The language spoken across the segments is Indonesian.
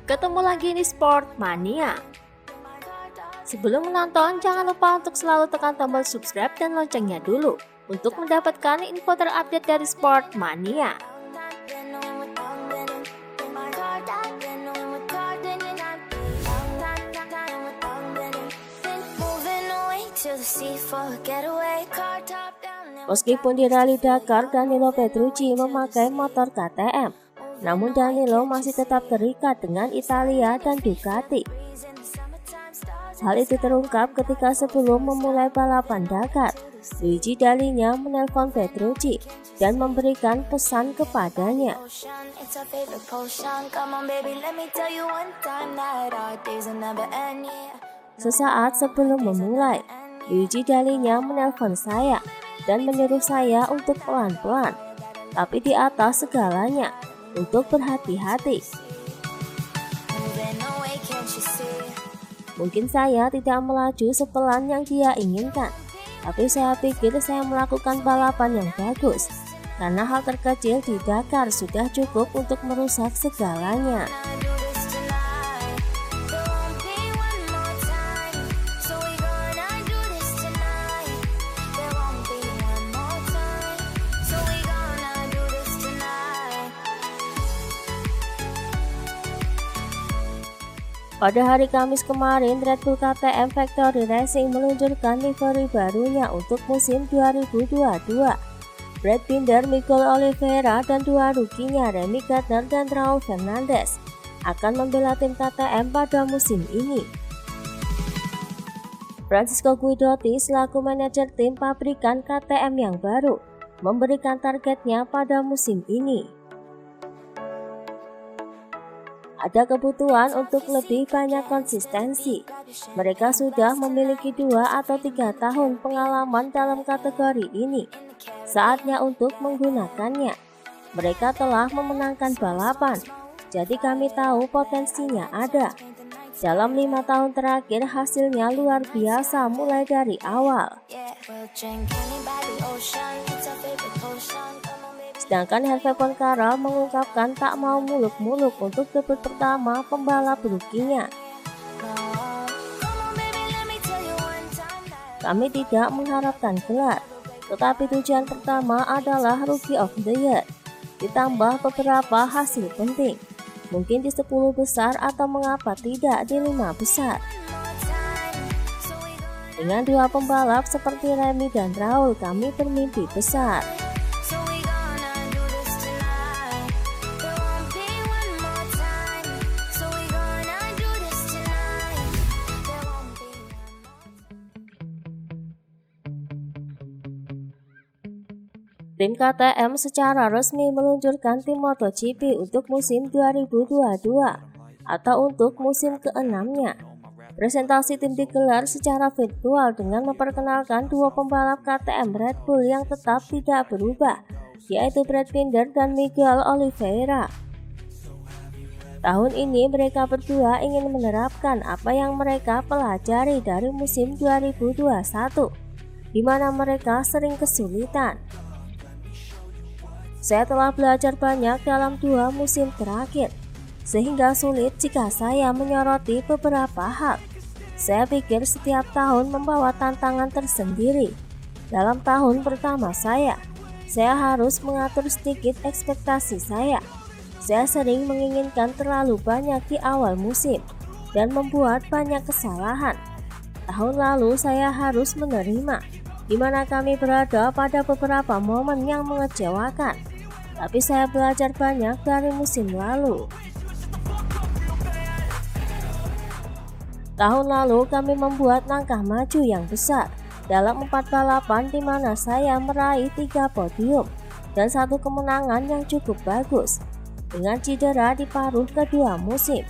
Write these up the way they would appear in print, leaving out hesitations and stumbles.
Ketemu lagi di Sportmania. Sebelum menonton, jangan lupa untuk selalu tekan tombol subscribe dan loncengnya dulu untuk mendapatkan info terupdate dari Sportmania. Meskipun di Rally Dakar, Danilo Petrucci memakai motor KTM, namun Danilo masih tetap terikat dengan Italia dan Ducati. Hal itu terungkap ketika sebelum memulai balapan Dakar, Luigi Dalinya menelpon Petrucci dan memberikan pesan kepadanya. Sesaat sebelum memulai, Luigi Dalinya menelpon saya dan menyuruh saya untuk pelan-pelan, tapi di atas segalanya, untuk berhati-hati. Mungkin saya tidak melaju sepelan yang dia inginkan, tapi saya pikir saya melakukan balapan yang bagus, karena hal terkecil di Dakar sudah cukup untuk merusak segalanya. Pada hari Kamis kemarin, Red Bull KTM Factory Racing meluncurkan livery barunya untuk musim 2022. Brad Binder, Miguel Oliveira, dan dua rukinya Remy Gardner dan Raul Fernandez akan membela tim KTM pada musim ini. Francisco Guidotti selaku manajer tim pabrikan KTM yang baru memberikan targetnya pada musim ini. Ada kebutuhan untuk lebih banyak konsistensi. Mereka sudah memiliki 2 atau 3 tahun pengalaman dalam kategori ini. Saatnya untuk menggunakannya. Mereka telah memenangkan balapan, jadi kami tahu potensinya ada. Dalam 5 tahun terakhir hasilnya luar biasa mulai dari awal. Sedangkan Hervé Poncharal mengungkapkan tak mau muluk-muluk untuk debut pertama pembalap rukinya. Kami tidak mengharapkan gelar, tetapi tujuan pertama adalah Rookie of the Year, ditambah beberapa hasil penting, mungkin di 10 besar atau mengapa tidak di 5 besar. Dengan 2 pembalap seperti Remy dan Raul, kami bermimpi besar. Tim KTM secara resmi meluncurkan tim MotoGP untuk musim 2022 atau untuk musim ke-6-nya. Presentasi tim digelar secara virtual dengan memperkenalkan 2 pembalap KTM Red Bull yang tetap tidak berubah, yaitu Brad Binder dan Miguel Oliveira. Tahun ini mereka berdua ingin menerapkan apa yang mereka pelajari dari musim 2021, di mana mereka sering kesulitan. Saya telah belajar banyak dalam 2 musim terakhir, sehingga sulit jika saya menyoroti beberapa hal. Saya pikir setiap tahun membawa tantangan tersendiri. Dalam tahun pertama saya harus mengatur sedikit ekspektasi saya. Saya sering menginginkan terlalu banyak di awal musim dan membuat banyak kesalahan. Tahun lalu saya harus menerima, di mana kami berada pada beberapa momen yang mengecewakan. Tapi saya belajar banyak dari musim lalu. Tahun lalu kami membuat langkah maju yang besar dalam 4 balapan di mana saya meraih 3 podium dan 1 kemenangan yang cukup bagus. Dengan cedera di paruh kedua musim,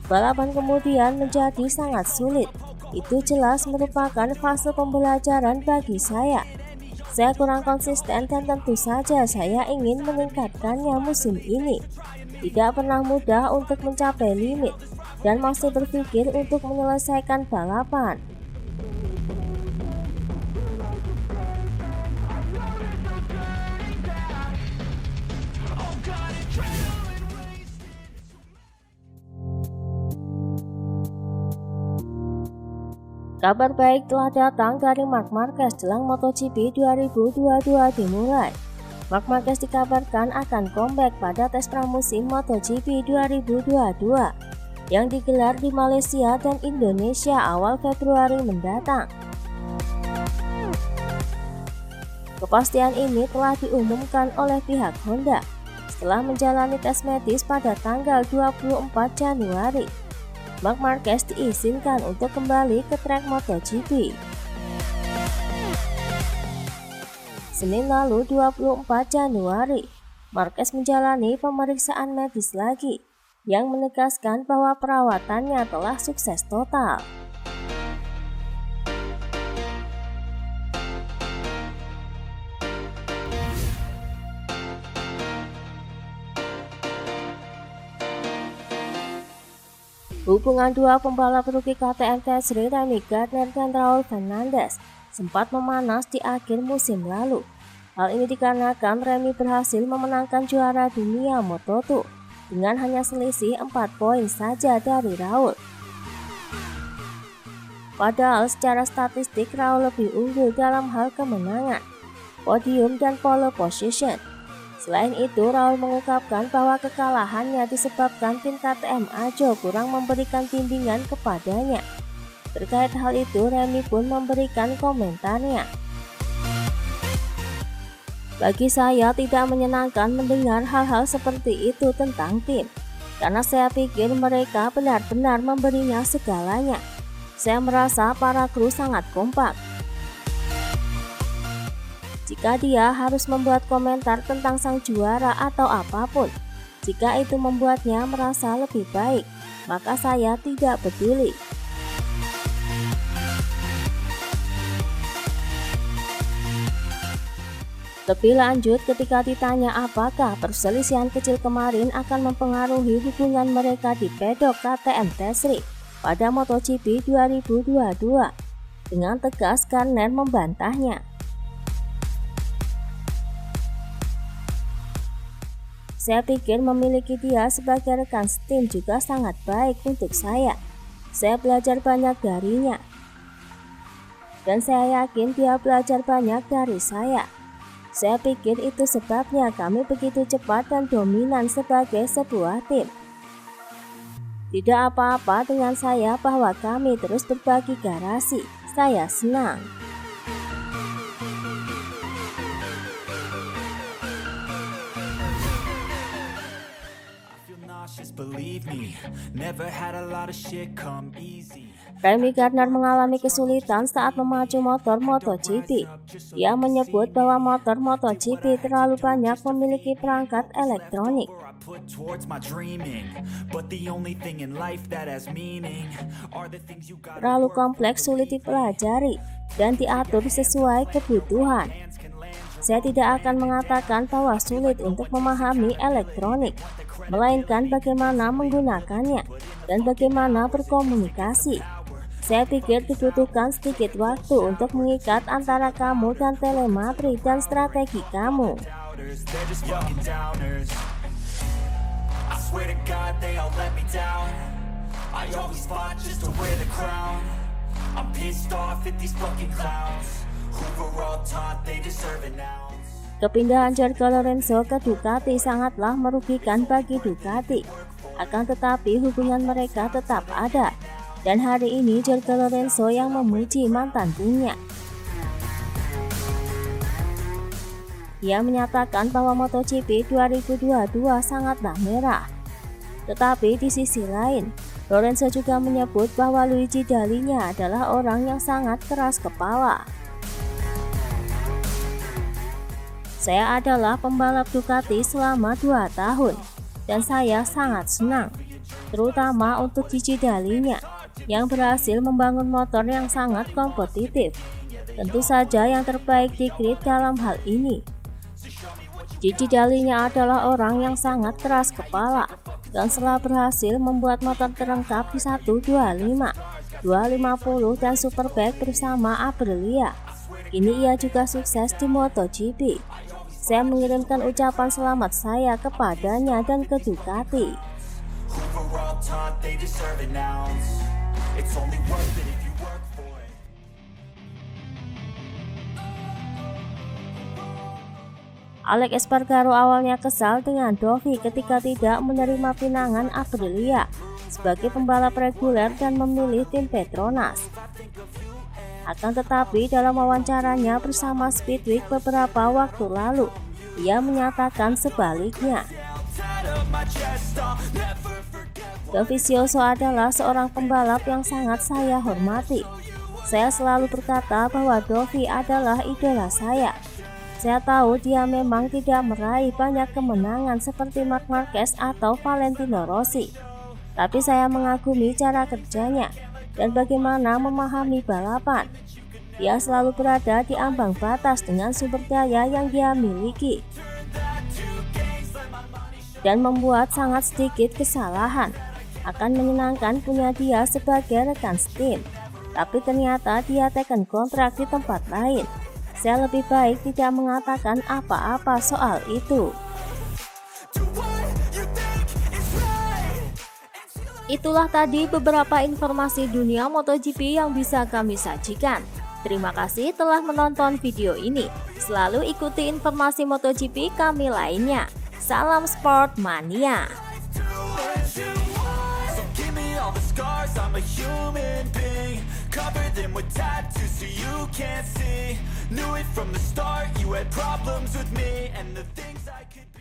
balapan kemudian menjadi sangat sulit. Itu jelas merupakan fase pembelajaran bagi saya. Saya kurang konsisten dan tentu saja saya ingin meningkatkannya musim ini. Tidak pernah mudah untuk mencapai limit dan masih berpikir untuk menyelesaikan balapan. Kabar baik telah datang dari Marc Marquez jelang MotoGP 2022 dimulai. Marc Marquez dikabarkan akan comeback pada tes pramusim MotoGP 2022 yang digelar di Malaysia dan Indonesia awal Februari mendatang. Kepastian ini telah diumumkan oleh pihak Honda setelah menjalani tes medis pada tanggal 24 Januari. Marc Marquez diizinkan untuk kembali ke trek MotoGP. Senin lalu 24 Januari, Marquez menjalani pemeriksaan medis lagi yang menegaskan bahwa perawatannya telah sukses total. Hubungan dua pembalap rookie KTM T3 Remy Gardner dan Raul Fernandez sempat memanas di akhir musim lalu. Hal ini dikarenakan Remy berhasil memenangkan juara dunia Moto2 dengan hanya selisih 4 poin saja dari Raul. Padahal secara statistik Raul lebih unggul dalam hal kemenangan, podium dan pole position. Selain itu, Raul mengungkapkan bahwa kekalahannya disebabkan tim KTM Ajo kurang memberikan bimbingan kepadanya. Terkait hal itu, Remy pun memberikan komentarnya. Bagi saya tidak menyenangkan mendengar hal-hal seperti itu tentang tim, karena saya pikir mereka benar-benar memberinya segalanya. Saya merasa para kru sangat kompak. Jika dia harus membuat komentar tentang sang juara atau apapun, jika itu membuatnya merasa lebih baik, maka saya tidak peduli. Lebih lanjut, ketika ditanya apakah perselisihan kecil kemarin akan mempengaruhi hubungan mereka di pedok KTM T3 pada MotoGP 2022, dengan tegas Gardner membantahnya. Saya pikir memiliki dia sebagai rekan setim juga sangat baik untuk saya. Saya belajar banyak darinya. Dan saya yakin dia belajar banyak dari saya. Saya pikir itu sebabnya kami begitu cepat dan dominan sebagai sebuah tim. Tidak apa-apa dengan saya bahwa kami terus berbagi garasi. Saya senang. Remy Gardner mengalami kesulitan saat memacu motor MotoGP. Ia menyebut bahwa motor MotoGP terlalu banyak memiliki perangkat elektronik. Terlalu kompleks, sulit dipelajari dan diatur sesuai kebutuhan. Saya tidak akan mengatakan bahwa sulit untuk memahami elektronik, melainkan bagaimana menggunakannya dan bagaimana berkomunikasi. Saya pikir dibutuhkan sedikit waktu untuk mengikat antara kamu dan telemetri dan strategi kamu. Kepindahan Jorge Lorenzo ke Ducati sangatlah merugikan bagi Ducati. Akan tetapi hubungan mereka tetap ada. Dan hari ini Jorge Lorenzo yang memuji mantan timnya. Ia menyatakan bahwa MotoGP 2022 sangatlah merah. Tetapi di sisi lain, Lorenzo juga menyebut bahwa Luigi Dalinya adalah orang yang sangat keras kepala. Saya adalah pembalap Ducati selama 2 tahun, dan saya sangat senang, terutama untuk Gigi Dalinya, yang berhasil membangun motor yang sangat kompetitif. Tentu saja yang terbaik di grid dalam hal ini. Gigi Dalinya adalah orang yang sangat keras kepala, dan setelah berhasil membuat motor terlengkap di 125, 250 dan Superbike bersama Aprilia, kini ia juga sukses di MotoGP. Saya mengirimkan ucapan selamat saya kepadanya dan ke Ducati. Alex Espargaro awalnya kesal dengan Dovi ketika tidak menerima pinangan Aprilia sebagai pembalap reguler dan memilih tim Petronas. Akan tetapi dalam wawancaranya bersama Speedweek beberapa waktu lalu, ia menyatakan sebaliknya. Dovizioso adalah seorang pembalap yang sangat saya hormati. Saya selalu berkata bahwa Dovi adalah idola saya. Saya tahu dia memang tidak meraih banyak kemenangan seperti Marc Marquez atau Valentino Rossi. Tapi saya mengagumi cara kerjanya dan bagaimana memahami balapan. Dia selalu berada di ambang batas dengan sumber daya yang dia miliki dan membuat sangat sedikit kesalahan. Akan menyenangkan punya dia sebagai rekan setim, tapi ternyata dia tekan kontrak di tempat lain. Saya lebih baik tidak mengatakan apa-apa soal itu. Itulah tadi beberapa informasi dunia MotoGP yang bisa kami sajikan. Terima kasih telah menonton video ini. Selalu ikuti informasi MotoGP kami lainnya. Salam Sport Mania. I'm a human being, cover them with tattoos so you can't see. Knew it from the start, you had problems with me and the things I could